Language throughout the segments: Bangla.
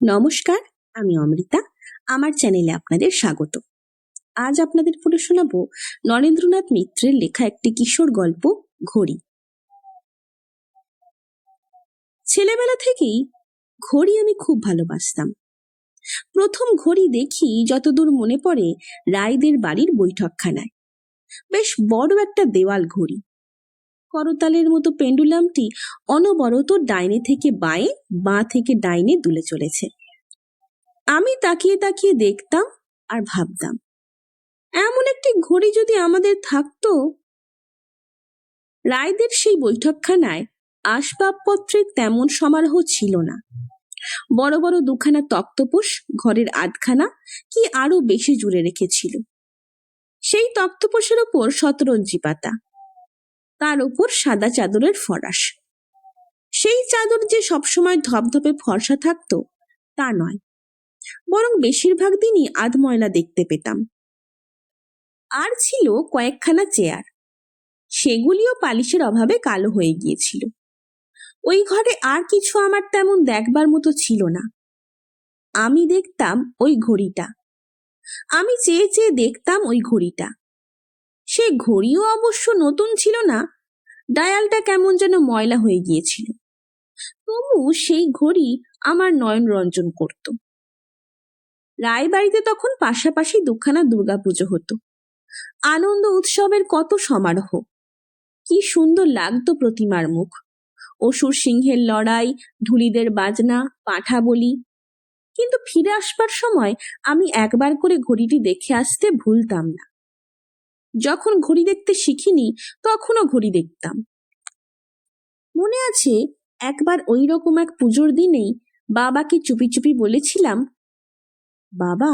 নমস্কার, আমি অমৃতা। আমার চ্যানেলে আপনাদের স্বাগত। আজ আপনাদের পড়ে শোনাবো নরেন্দ্রনাথ মিত্রের লেখা একটি কিশোর গল্প, ঘড়ি। ছেলেবেলা থেকেই ঘড়ি আমি খুব ভালোবাসতাম। প্রথম ঘড়ি দেখি যতদূর মনে পড়ে রায়দের বাড়ির বৈঠকখানায়। বেশ বড় একটা দেওয়াল ঘড়ি, করতালের মতো পেন্ডুলামটি অনবরত ডাইনে থেকে বাঁয়ে, বাঁ থেকে ডাইনে দুলে চলেছে। আমি তাকিয়ে তাকিয়ে দেখতাম আর ভাবতাম, এমন একটি ঘড়ি যদি আমাদের থাকতো। রায়দের সেই বৈঠকখানায় আসবাবপত্রের তেমন সমারোহ ছিল না। বড় বড় দুখানা তক্তপোষ ঘরের আধখানা কি আরো বেশি জুড়ে রেখেছিল। সেই তক্তপোষের ওপর শতরঞ্জি পাতা, তার ওপর সাদা চাদরের ফরাশ। সেই চাদর যে সবসময় ধপধপে ফর্সা থাকতো তা নয়, বরং বেশিরভাগ দিনই আধময়লা দেখতে পেতাম। আর ছিল কয়েকখানা চেয়ার, সেগুলিও পালিশের অভাবে কালো হয়ে গিয়েছিল। ওই ঘরে আর কিছু আমার তেমন দেখবার মতো ছিল না। আমি দেখতাম ওই ঘড়িটা, আমি চেয়ে চেয়ে দেখতাম ওই ঘড়িটা। সে ঘড়িও অবশ্য নতুন ছিল না, ডায়ালটা কেমন যেন ময়লা হয়ে গিয়েছিল। তবু সেই ঘড়ি আমার নয়ন রঞ্জন করত। রায়বাড়িতে তখন পাশাপাশি দুখানা দুর্গাপুজো হতো। আনন্দ উৎসবের কত সমারোহ! কি সুন্দর লাগতো প্রতিমার মুখ, অসুর সিংহের লড়াই, ঢুলিদের বাজনা, পাঁঠা বলি। কিন্তু ফিরে আসবার সময় আমি একবার করে ঘড়িটি দেখে আসতে ভুলতাম না। যখন ঘড়ি দেখতে শিখিনি তখনও ঘড়ি দেখতাম। মনে আছে, একবার ওই রকম এক পুজোর দিনেই বাবাকে চুপি চুপি বলেছিলাম, বাবা,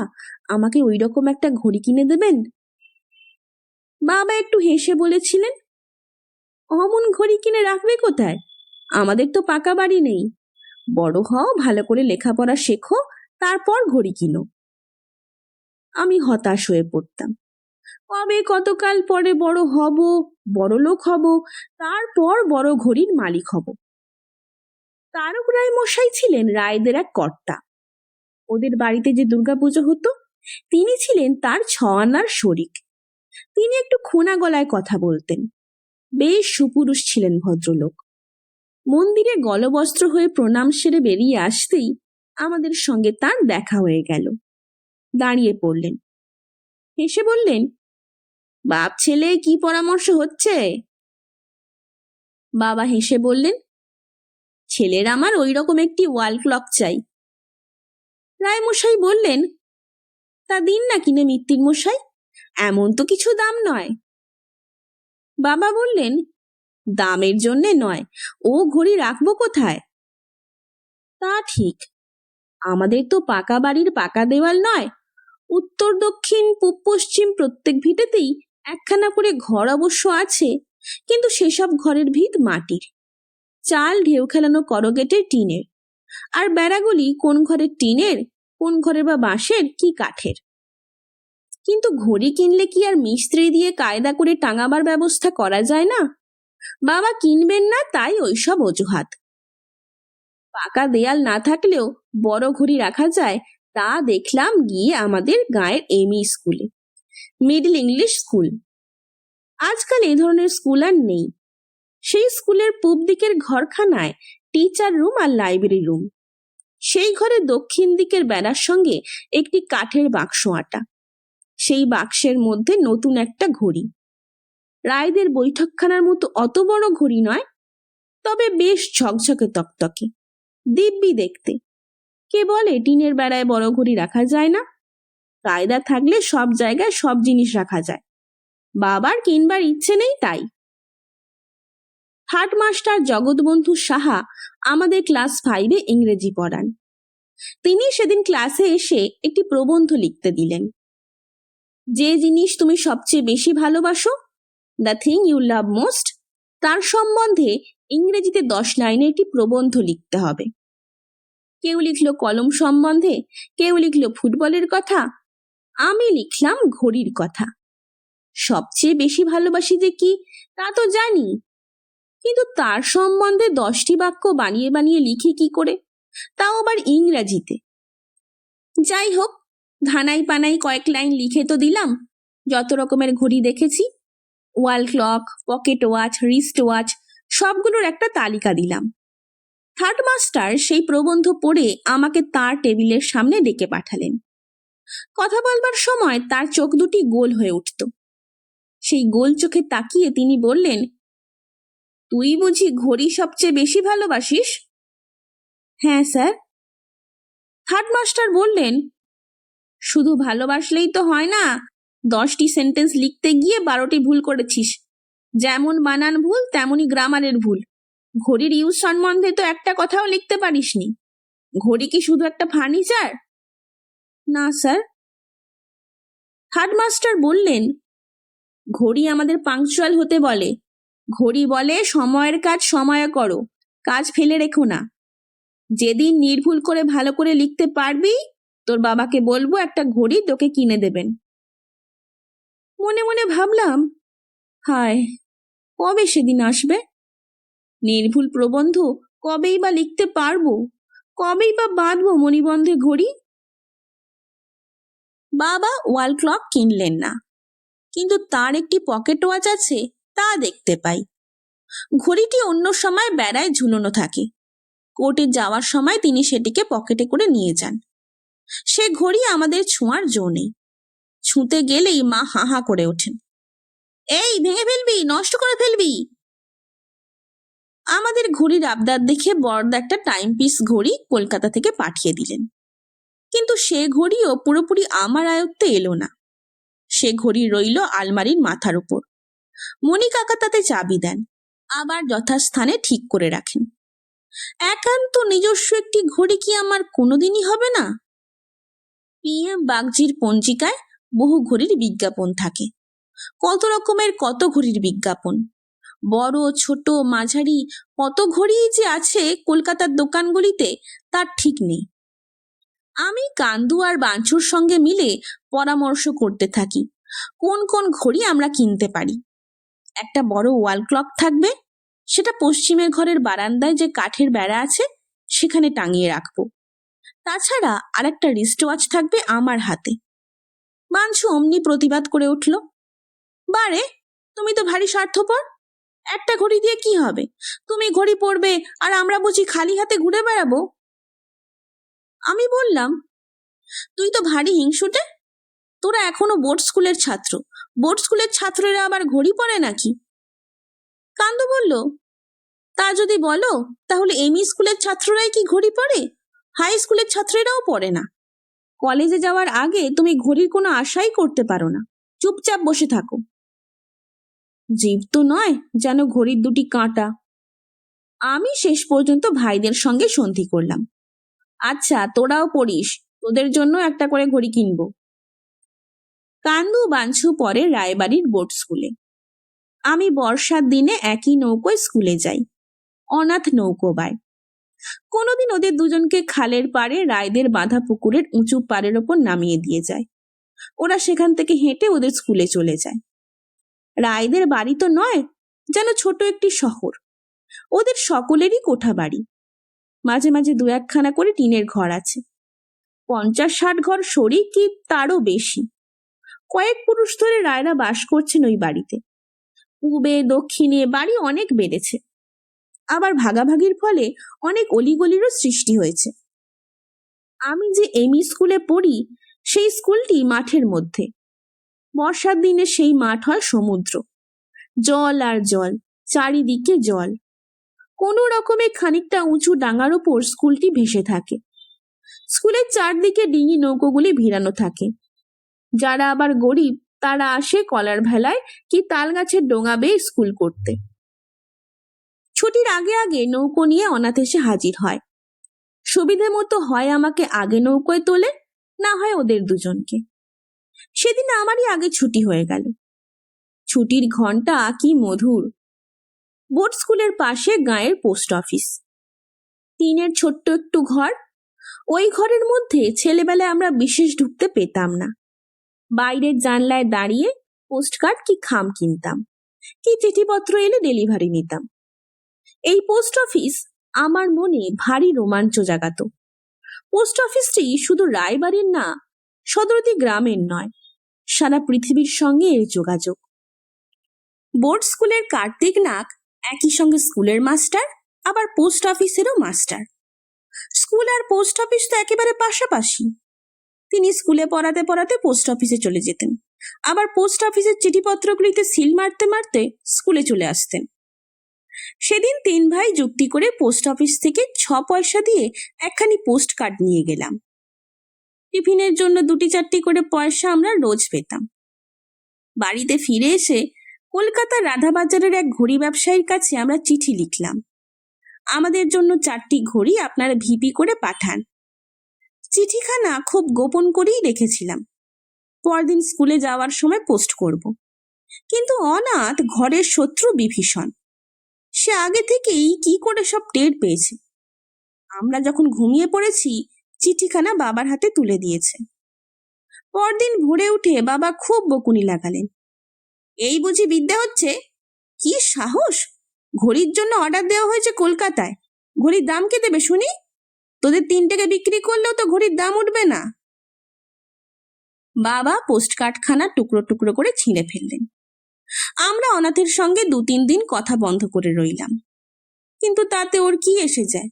আমাকে ওই রকম একটা ঘড়ি কিনে দেবেন? বাবা একটু হেসে বলেছিলেন, অমন ঘড়ি কিনে রাখবে কোথায়? আমাদের তো পাকা বাড়ি নেই। বড় হও, ভালো করে লেখাপড়া শেখো, তারপর ঘড়ি কিনো। আমি হতাশ হয়ে পড়তাম। কবে কতকাল পরে বড় হব, বড় লোক হব, তারপর বড় ঘড়ির মালিক হব। তারক রায় মশাই ছিলেন রায়দের এক কর্তা। ওদের বাড়িতে যে দুর্গাপুজো হতো, তিনি ছিলেন তার 6 আনার শরিক। তিনি একটু খোনা গলায় কথা বলতেন। বেশ সুপুরুষ ছিলেন ভদ্রলোক। মন্দিরে গলবস্ত্র হয়ে প্রণাম সেরে বেরিয়ে আসতেই আমাদের সঙ্গে তার দেখা হয়ে গেল। দাঁড়িয়ে পড়লেন, হেসে বললেন, বাপ ছেলে কি পরামর্শ হচ্ছে? বাবা হেসে বললেন, ছেলের আমার ওই রকম একটি ওয়াল ক্লক চাই। রায়মশাই বললেন, তা দিন না কিনে মিত্তির মশাই, এমন তো কিছু দাম নয়। বাবা বললেন, দামের জন্যে নয়, ও ঘড়ি রাখবো কোথায়? তা ঠিক, আমাদের তো পাকা বাড়ির পাকা দেওয়াল নয়। উত্তর দক্ষিণ পূব পশ্চিম প্রত্যেক ভিটেতেই একখানা করে ঘর অবশ্য আছে, কিন্তু সেসব ঘরের ভিত মাটির, চাল ঢেউ খেলানো করগেটের টিনের, আর বেড়াগুলি কোন ঘরের টিনের, কোন ঘরের বা বাঁশের কি কাঠের। কিন্তু ঘড়ি কিনলে কি আর মিস্ত্রি দিয়ে কায়দা করে টাঙাবার ব্যবস্থা করা যায় না? বাবা কিনবেন না, তাই ওইসব অজুহাত। পাকা দেয়াল না থাকলেও বড় ঘড়ি রাখা যায়, তা দেখলাম গিয়ে আমাদের গাঁয়ের এমই স্কুলে, মিডল ইংলিশ স্কুল। আজকাল এ ধরনের স্কুল আর নেই। সেই স্কুলের পূব দিকের ঘরখানায় টিচার রুম আর লাইব্রেরি রুম। সেই ঘরে দক্ষিণ দিকের বেড়ার সঙ্গে একটি কাঠের বাক্স আঁটা। সেই বাক্সের মধ্যে নতুন একটা ঘড়ি, রায়দের বৈঠকখানার মতো অত বড় ঘড়ি নয়, তবে বেশ ঝকঝকে তকতকে, দিব্যি দেখতে। কে বলে টিনের বেড়ায় বড় ঘড়ি রাখা যায় না? কায়দা থাকলে সব জায়গায় সব জিনিস রাখা যায়। বাবার কিনবার ইচ্ছে নেই তাই। হাটমাস্টার জগৎবন্ধু সাহা আমাদের ক্লাস 5-এ ইংরেজি পড়ান। তিনি সেদিন ক্লাসে এসে একটি প্রবন্ধ লিখতে দিলেন। যে জিনিস তুমি সবচেয়ে বেশি ভালোবাসো, the thing you love most, তার সম্বন্ধে ইংরেজিতে 10 লাইনে একটি প্রবন্ধ লিখতে হবে। কেউ লিখলো কলম সম্বন্ধে, কেউ লিখলো ফুটবলের কথা, আমি লিখলাম ঘড়ির কথা। সবচেয়ে বেশি ভালোবাসি যে কি তা তো জানি, কিন্তু তার সম্বন্ধে 10টি বাক্য বানিয়ে বানিয়ে লিখি কি করে, তাও আবার ইংরাজিতে? যাই হোক, ধানাই পানাই কয়েক লাইন লিখে তো দিলাম। যত রকমের ঘড়ি দেখেছি, wall clock, pocket watch, wrist watch, সবগুলোর একটা তালিকা দিলাম। থার্ড মাস্টার সেই প্রবন্ধ পড়ে আমাকে তার টেবিলের সামনে ডেকে পাঠালেন। কথা বলবার সময় তার চোখ দুটি গোল হয়ে উঠত। সেই গোল চোখে তাকিয়ে তিনি বললেন, তুই বুঝি ঘড়ি সবচেয়ে বেশি ভালোবাসিস? হ্যাঁ স্যার। থার্ড মাস্টার বললেন, শুধু ভালোবাসলেই তো হয় না, 10টি সেন্টেন্স লিখতে গিয়ে 12টি ভুল করেছিস। যেমন বানান ভুল, তেমনি গ্রামারের ভুল। ঘড়ির ইউজ সম্বন্ধে তো একটা কথাও লিখতে পারিসনি। ঘড়ি কি শুধু একটা ফার্নিচার? না স্যার। থার্ড মাস্টার বললেন, ঘড়ি আমাদের পাংচুয়াল হতে বলে। ঘড়ি বলে সময়ের কাজ সময়ে করো, কাজ ফেলে রেখো না। যেদিন নির্ভুল করে ভালো করে লিখতে পারবি, তোর বাবাকে বলবো একটা ঘড়ি তোকে কিনে দেবেন। মনে মনে ভাবলাম, হায়, কবে সেদিন আসবে? নির্ভুল প্রবন্ধ কবেই বা লিখতে পারবো, কবেই বা বাঁধবো মণিবন্ধে ঘড়ি? বাবা ওয়াল ক্লক কিনলেন না, কিন্তু তার একটি পকেট ওয়াচ আছে, তা দেখতে পাই। ঘড়িটি অন্য সময় বেড়ায় ঝুলনো থাকে। কোর্টে যাওয়ার সময় তিনি সেটিকে পকেটে করে নিয়ে যান। সে ঘড়ি আমাদের ছোঁয়ার জো নেই। ছুঁতে গেলেই মা হা হা করে ওঠেন, এই ভেঙে ফেলবি, নষ্ট করে ফেলবি। আমাদের ঘড়ির আবদার দেখে বড়দা একটা টাইম পিস ঘড়ি কলকাতা থেকে পাঠিয়ে দিলেন। কিন্তু সে ঘড়িও পুরোপুরি আমার আয়ত্তে এলো না। সে ঘড়ি রইল আলমারির মাথার উপর। মণি কাকা তাতে চাবি দেন, আবার যথাস্থানে ঠিক করে রাখেন। একান্ত নিজস্ব একটি ঘড়ি কি আমার কোনোদিনই হবে না? PM বাগজির পঞ্জিকায় বহু ঘড়ির বিজ্ঞাপন থাকে। কত রকমের কত ঘড়ির বিজ্ঞাপন, বড় ছোট মাঝারি কত ঘড়ি যে আছে কলকাতার দোকানগুলিতে, তার ঠিক নেই। আমি কান্দু আর বাঞ্ছুর সঙ্গে মিলে পরামর্শ করতে থাকি কোন কোন ঘড়ি আমরা কিনতে পারি। একটা বড় ওয়াল ক্লক থাকবে, সেটা পশ্চিমের ঘরের বারান্দায় যে কাঠের বেড়া আছে সেখানে টাঙিয়ে রাখবো। তাছাড়া আরেকটা রিস্ট ওয়াচ থাকবে আমার হাতে। বাঞ্ছু অমনি প্রতিবাদ করে উঠল, বারে, তুমি তো ভারী স্বার্থপর। একটা ঘড়ি দিয়ে কি হবে? তুমি ঘড়ি পরবে আর আমরা বুঝি খালি হাতে ঘুরে বেড়াবো? আমি বললাম, তুই তো ভারী হিংসুটে। তোরা এখনো বোর্ড স্কুলের ছাত্র, বোর্ড স্কুলের ছাত্ররা আবার ঘড়ি পরে নাকি? কান্দু বলল, তা যদি বলো, তাহলে এমই স্কুলের ছাত্ররাই কি ঘড়ি পরে? হাই স্কুলের ছাত্রীরাও পরে না। কলেজে যাওয়ার আগে তুমি ঘড়ির কোনো আশাই করতে পারো না, চুপচাপ বসে থাকো। জীব তো নয় যেন ঘড়ির দুটি কাঁটা। আমি শেষ পর্যন্ত ভাইদের সঙ্গে সন্ধি করলাম, আচ্ছা তোরাও পড়িস, তোদের জন্য একটা করে ঘড়ি কিনবো। কান্দু বাঞ্ছু পরে রায়বাড়ির বোর্ড স্কুলে। আমি বর্ষার দিনে একই নৌকোয় স্কুলে যাই, অনাথ নৌকোবায়। কোনোদিন ওদের দুজনকে খালের পাড়ে রায়দের বাঁধা পুকুরের উঁচু পাড়ের ওপর নামিয়ে দিয়ে যায়। ওরা সেখান থেকে হেঁটে ওদের স্কুলে চলে যায়। রায়দের বাড়ি তো নয়, যেন ছোট একটি শহর। ওদের সকলেরই কোঠা বাড়ি, মাঝে মাঝে 2-1খানা করে টিনের ঘর আছে। 50-60 ঘর সরি কি তারও বেশি। কয়েক পুরুষ ধরে রায়রা বাস করছেন ওই বাড়িতে। পূবে দক্ষিণে বাড়ি অনেক বেড়েছে, আবার ভাগাভাগির ফলে অনেক অলিগলিরও সৃষ্টি হয়েছে। আমি যে এমই স্কুলে পড়ি, সেই স্কুলটি মাঠের মধ্যে। বর্ষার দিনে সেই মাঠ হয় সমুদ্র, জল আর জল, চারিদিকে জল। কোনো রকমে খানিকটা উঁচু ডাঙার উপর স্কুলটি ভেসে থাকে। স্কুলের চারদিকে ডিঙি নৌকোগুলি ভিড়ানো থাকে। যারা আবার গরিব তারা আসে কলার ভেলায় কি তাল গাছের ডোঙা বেয়ে স্কুল করতে। ছুটির আগে আগে নৌকো নিয়ে অনাথ এসে হাজির হয়। সুবিধে মতো হয় আমাকে আগে নৌকোয় তোলে, না হয় ওদের দুজনকে। সেদিন আমারই আগে ছুটি হয়ে গেল। ছুটির ঘন্টা কি মধুর। বোর্ড স্কুলের পাশে গাঁয়ের পোস্ট অফিস। টিনের ছোট্ট একটু ঘর। ওই ঘরের মধ্যে ছেলেবেলায় আমরা বিশেষ ঢুকতে পেতাম না। বাইরের জানলায় দাঁড়িয়ে পোস্টকার্ড কি খাম কিনতাম, কি চিঠিপত্র এলে ডেলিভারি নিতাম। এই পোস্ট অফিস আমার মনে ভারী রোমাঞ্চ জাগাতো। পোস্ট অফিসটি শুধু রায়বাড়ির না, সদরদি গ্রামের নয়, সারা পৃথিবীর সঙ্গে এর যোগাযোগ। বোর্ড স্কুলের কার্তিক নাগ একই সঙ্গে স্কুলের মাস্টার, আবার পোস্ট অফিসেরও মাস্টার। স্কুল আর পোস্ট অফিস তো একেবারে পাশাপাশি। তিনি স্কুলে পড়াতে পড়াতে পোস্ট অফিসে চলে যেতেন, আবার পোস্ট অফিসের চিঠিপত্রগুলিতে সিল মারতে মারতে স্কুলে চলে আসতেন। সেদিন 3 ভাই যুক্তি করে পোস্ট অফিস থেকে 6 পয়সা দিয়ে একখানি পোস্ট কার্ড নিয়ে গেলাম। টিফিনের জন্য 2-4টি করে পয়সা আমরা রোজ পেতাম। বাড়িতে ফিরে এসে কলকাতার রাধাবাজারের এক ঘড়ি ব্যবসায়ীর কাছে আমরা চিঠি লিখলাম, আমাদের জন্য 4টি ঘড়ি আপনারা ভিপি করে পাঠান। চিঠিখানা খুব গোপন করেই রেখেছিলাম, পরদিন স্কুলে যাওয়ার সময় পোস্ট করব। কিন্তু অনাথ ঘরের শত্রু বিভীষণ, সে আগে থেকেই কি করে সব টের পেয়েছে। আমরা যখন ঘুমিয়ে পড়েছি, চিঠিখানা বাবার হাতে তুলে দিয়েছে। পরদিন ভোরে উঠে বাবা খুব বকুনি লাগালেন, এই বুঝি বিদ্যা হচ্ছে? কি সাহস! ঘড়ির জন্য অর্ডার দেওয়া হয়েছে কলকাতায়, ঘড়ির দাম কে দেবে শুনি? তোদের 3 টাকা বিক্রি করলেও তো ঘড়ির দাম উঠবে না। বাবা পোস্ট কার্ডখানা টুকরো টুকরো করে ছিঁড়ে ফেললেন। আমরা অনাথের সঙ্গে 2-3 দিন কথা বন্ধ করে রইলাম, কিন্তু তাতে ওর কি এসে যায়।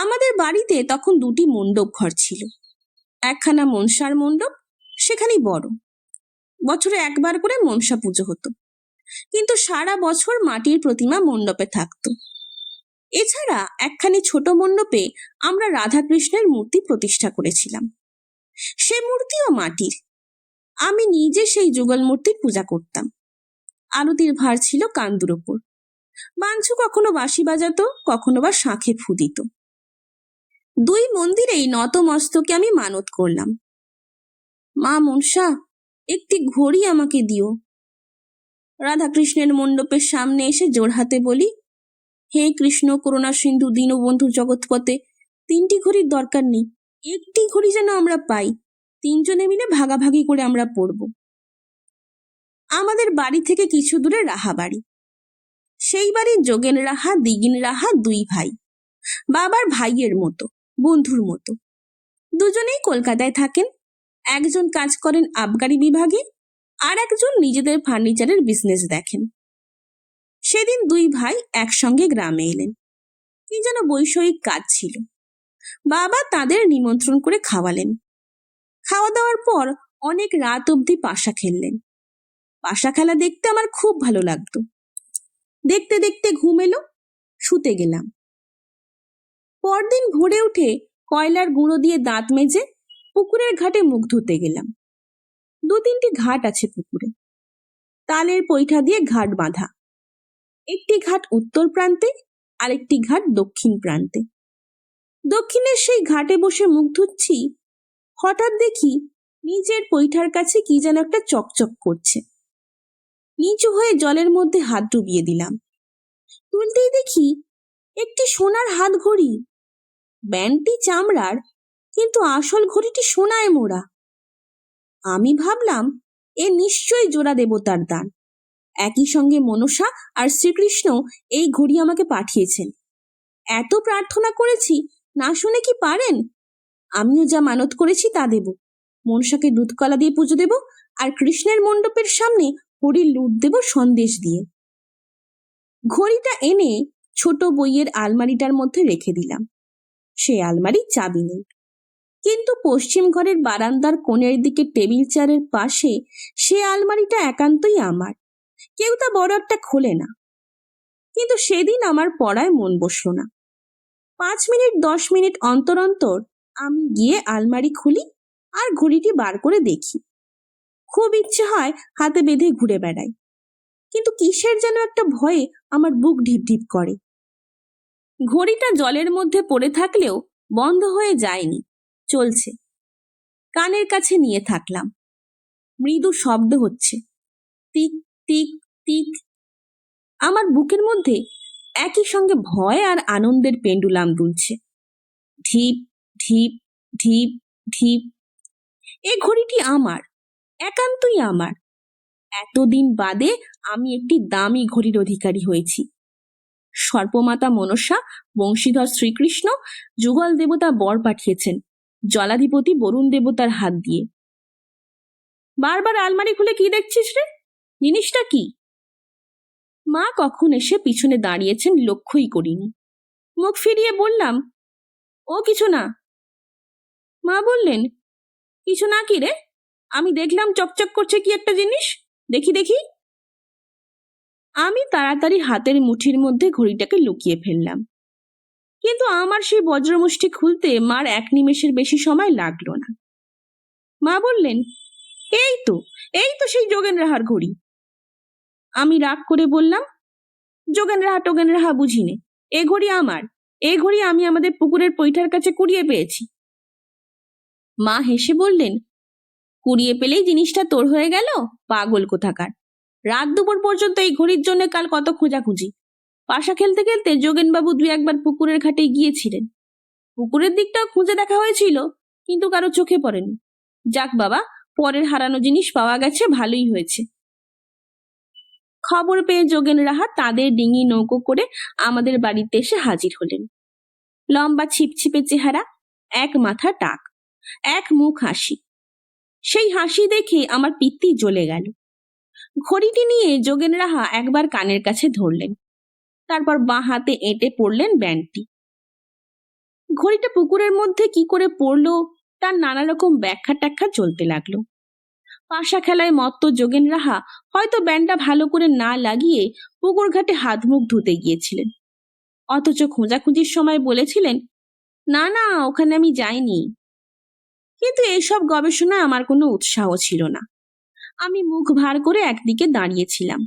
আমাদের বাড়িতে তখন 2টি মণ্ডপ ঘর ছিল। একখানা মনসার মণ্ডপ, সেখানেই বড়, বছরে একবার করে মনসা পুজো হতো, কিন্তু সারা বছর মাটির প্রতিমা মণ্ডপে থাকতো। এছাড়া একখানি ছোট মণ্ডপে আমরা রাধাকৃষ্ণের মূর্তি প্রতিষ্ঠা করেছিলাম। সে মূর্তিও মাটির। আমি নিজে সেই যুগল মূর্তির পূজা করতাম। আরতির ভার ছিল কান্দুর ওপর। বাঞ্ছু কখনো বাঁশি বাজাতো, কখনো বা শাঁখে ফু দিত। 2 মন্দিরেই নত মস্তকে আমি মানত করলাম, মা মনসা, একটি ঘড়ি আমাকে দিও। রাধাকৃষ্ণের মণ্ডপের সামনে এসে জোড়হাতে বলি, হে কৃষ্ণ করুণা সিন্ধু দীনবন্ধু জগৎপতে, 3টি ঘড়ির দরকার নেই, একটি ঘড়ি যেন আমরা পাই, 3 জনে মিলে ভাগাভাগি করে আমরা পড়ব। আমাদের বাড়ি থেকে কিছু দূরে রাহা বাড়ি। সেই বাড়ির যোগেন রাহা, দিগিন রাহা 2 ভাই, বাবার ভাইয়ের মতো, বন্ধুর মতো। দুজনেই কলকাতায় থাকেন। একজন কাজ করেন আবগারি বিভাগে, আর একজন নিজেদের ফার্নিচারের বিজনেস দেখেন। সেদিন 2 ভাই একসঙ্গে গ্রামে এলেন, কি যেন বৈষয়িক কাজ ছিল। বাবা তাদের নিমন্ত্রণ করে খাওয়ালেন। খাওয়া দাওয়ার পর অনেক রাত অবধি পাশা খেললেন। পাশা খেলা দেখতে আমার খুব ভালো লাগতো। দেখতে দেখতে ঘুম এলো, শুতে গেলাম। পরদিন ভোরে উঠে কয়লার গুঁড়ো দিয়ে দাঁত মেজে পুকুরের ঘাটে মুখ ধুতে গেলাম। 2-3টি ঘাট আছে পুকুরে, তালের পৈঠা দিয়ে ঘাট বাঁধা। একটি ঘাট উত্তর প্রান্তে, আরেকটি ঘাট দক্ষিণ প্রান্তে। দক্ষিণের সেই ঘাটে বসে মুখ ধুচ্ছি, হঠাৎ দেখি নিচের পৈঠার কাছে কি যেন একটা চকচক করছে। নিচু হয়ে জলের মধ্যে হাত ডুবিয়ে দিলাম। তুলতেই দেখি একটি সোনার হাত ঘড়ি। ব্যান্ডটি চামড়ার, কিন্তু আসল ঘড়িটি সোনায় মোড়া। আমি ভাবলাম, এ নিশ্চয়ই জোড়া দেবতার দান। একই সঙ্গে মনসা আর শ্রীকৃষ্ণ এই ঘড়ি আমাকে পাঠিয়েছেন। এত প্রার্থনা করেছি, না শুনে কি পারেন? আমিও যা মানত করেছি তা দেব। মনসাকে দুধকলা দিয়ে পুজো দেব, আর কৃষ্ণের মণ্ডপের সামনে হরির লুট দেব সন্দেশ দিয়ে। ঘড়িটা এনে ছোট বইয়ের আলমারিটার মধ্যে রেখে দিলাম। সে আলমারির চাবি নেই, কিন্তু পশ্চিম ঘরের বারান্দার কোণের দিকে টেবিল চেয়ারের পাশে সে আলমারিটা একান্তই আমার। কেউ তা বড় একটা খোলে না। কিন্তু সেদিন আমার পড়ায় মন বসলো না। 5 মিনিট 10 মিনিট অন্তর অন্তর আমি গিয়ে আলমারি খুলি আর ঘড়িটি বার করে দেখি। খুব ইচ্ছে হয় হাতে বেঁধে ঘুরে বেড়াই, কিন্তু কিসের যেন একটা ভয়ে আমার বুক ঢিপ ঢিপ করে। ঘড়িটা জলের মধ্যে পড়ে থাকলেও বন্ধ হয়ে যায়নি, চলছে। কানের কাছে নিয়ে থাকলাম। মৃদু শব্দ হচ্ছে, টিক টিক টিক। আমার বুকের মধ্যে একই সঙ্গে ভয় আর আনন্দের পেন্ডুলাম দুলছে। ঢিপ ঢিপ ঢিপ ঢিপ। এ ঘড়িটি আমার, একান্তই আমার। এতদিন বাদে আমি একটি দামি ঘড়ির অধিকারী হয়েছি। সর্পমাতা মনসা, বংশীধর শ্রীকৃষ্ণ, যুগল দেবতা বর পাঠিয়েছেন জলাধিপতি বরুণ দেবতার হাত দিয়ে। বারবার আলমারি খুলে কি দেখছিস রে? জিনিসটা কি? মা কখন এসে পিছনে দাঁড়িয়েছেন লক্ষ্যই করিনি। মুখ ফিরিয়ে বললাম, ও কিছু না। মা বললেন, কিছু না কি রে? আমি দেখলাম চকচক করছে কি একটা জিনিস, দেখি দেখি। আমি তাড়াতাড়ি হাতের মুঠির মধ্যে ঘড়িটাকে লুকিয়ে ফেললাম, কিন্তু আমার সেই বজ্রমুষ্টি খুলতে মার 1 নিমেষের বেশি সময় লাগলো না। মা বললেন, এই তো সেই যোগেন রাহার ঘড়ি। আমি রাগ করে বললাম, যোগেন রাহা টোগেন রাহা বুঝিনে, এ ঘড়ি আমার, এ ঘড়ি আমি আমাদের পুকুরের পৈঠার কাছে কুড়িয়ে পেয়েছি। মা হেসে বললেন, কুড়িয়ে পেলেই জিনিসটা তোর হয়ে গেল? পাগল কোথাকার! রাত দুপুর পর্যন্ত এই ঘড়ির জন্য কাল কত খোঁজাখুঁজি। পাশা খেলতে খেলতে যোগেনবাবু 2-1 বার পুকুরের ঘাটে গিয়েছিলেন। পুকুরের দিকটাও খুঁজে দেখা হয়েছিল, কিন্তু কারো চোখে পড়েনি। যাক বাবা, পরের হারানো জিনিস পাওয়া গেছে, ভালোই হয়েছে। খবর পেয়ে যোগেন রাহা তাদের ডিঙি নৌকো করে আমাদের বাড়িতে এসে হাজির হলেন। লম্বা ছিপছিপে চেহারা, এক মাথা টাক, এক মুখ হাসি। সেই হাসি দেখে আমার পিত্তি জ্বলে গেল। ঘড়িটি নিয়ে যোগেন রাহা একবার কানের কাছে ধরলেন, তারপর বাঁ হাতে এঁটে পড়লেন ব্যান্ডটি। ঘড়িটা পুকুরের মধ্যে কি করে পড়লো তার নানা রকম ব্যাখ্যা ট্যাখ্যা চলতে লাগলো। পাশা খেলায় মত্ত যোগেন রাহা হয়তো ব্যান্ডটা ভালো করে না লাগিয়ে পুকুর ঘাটে হাত মুখ ধুতে গিয়েছিলেন, অথচ খোঁজাখুঁজির সময় বলেছিলেন, না না, ওখানে আমি যাইনি। কিন্তু এইসব গবেষণায় আমার কোনো উৎসাহ ছিল না। আমি মুখ ভার করে একদিকে দাঁড়িয়েছিলাম।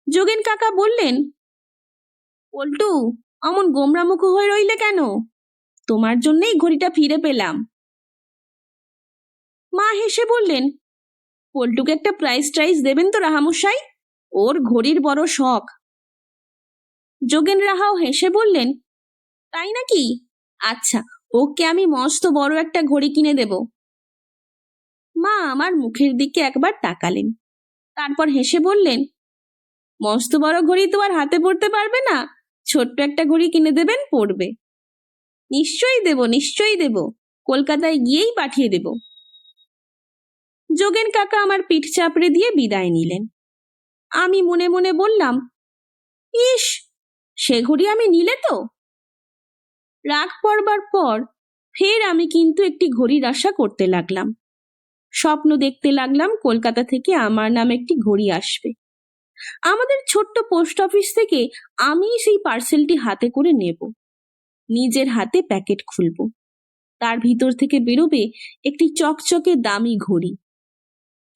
যোগেন কাকা বললেন, পল্টু, অমন গোমরামুখ হয়ে রইলে কেন? তোমার জন্যই ঘড়িটা ফিরে পেলাম। মা হেসে বললেন, পল্টুকে একটা প্রাইজ দেবেন তো রাহামশাই, ওর ঘড়ির বড় শখ। যোগেন রাহাও হেসে বললেন, তাই নাকি? আচ্ছা, ওকে আমি মস্ত বড় একটা ঘড়ি কিনে দেব। মা আমার মুখের দিকে একবার তাকালেন, তারপর হেসে বললেন, মস্ত বড় ঘড়ি তো আর হাতে পড়তে পারবে না, ছোট্ট একটা ঘড়ি কিনে দেবেন, পড়বে। নিশ্চয়ই দেব, কলকাতায় গিয়েই পাঠিয়ে দেব। যোগেন কাকা আমার পিঠ চাপড়ে দিয়ে বিদায় নিলেন। আমি মনে মনে বললাম, ইস, সে ঘড়ি আমি নিলে তো। রাগ পড়বার পর ফের আমি কিন্তু একটি ঘড়ির আশা করতে লাগলাম। স্বপ্ন দেখতে লাগলাম কলকাতা থেকে আমার নামে একটি ঘড়ি আসবে। আমাদের ছোট্ট পোস্ট অফিস থেকে আমি সেই পার্সেলটি হাতে করে নেব, নিজের হাতে প্যাকেট খুলব, তার ভিতর থেকে বেরোবে একটি চকচকে দামি ঘড়ি।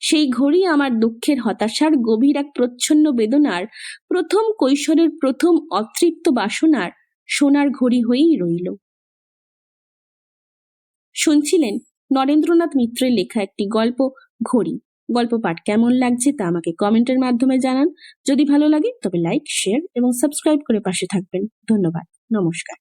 সেই ঘড়ি আমার দুঃখের, হতাশার, গভীর এক প্রচ্ছন্ন বেদনার, প্রথম কৈশোরের প্রথম অতৃপ্ত বাসনার সোনার ঘড়ি হয়েই রইল। শুনছিলেন নরেন্দ্রনাথ মিত্রের লেখা একটি গল্প, ঘড়ি। গল্প পাঠ কেমন লাগছে তা আমাকে কমেন্টের মাধ্যমে জানান। যদি ভালো লাগে তবে লাইক, শেয়ার এবং সাবস্ক্রাইব করে পাশে থাকবেন। ধন্যবাদ। নমস্কার।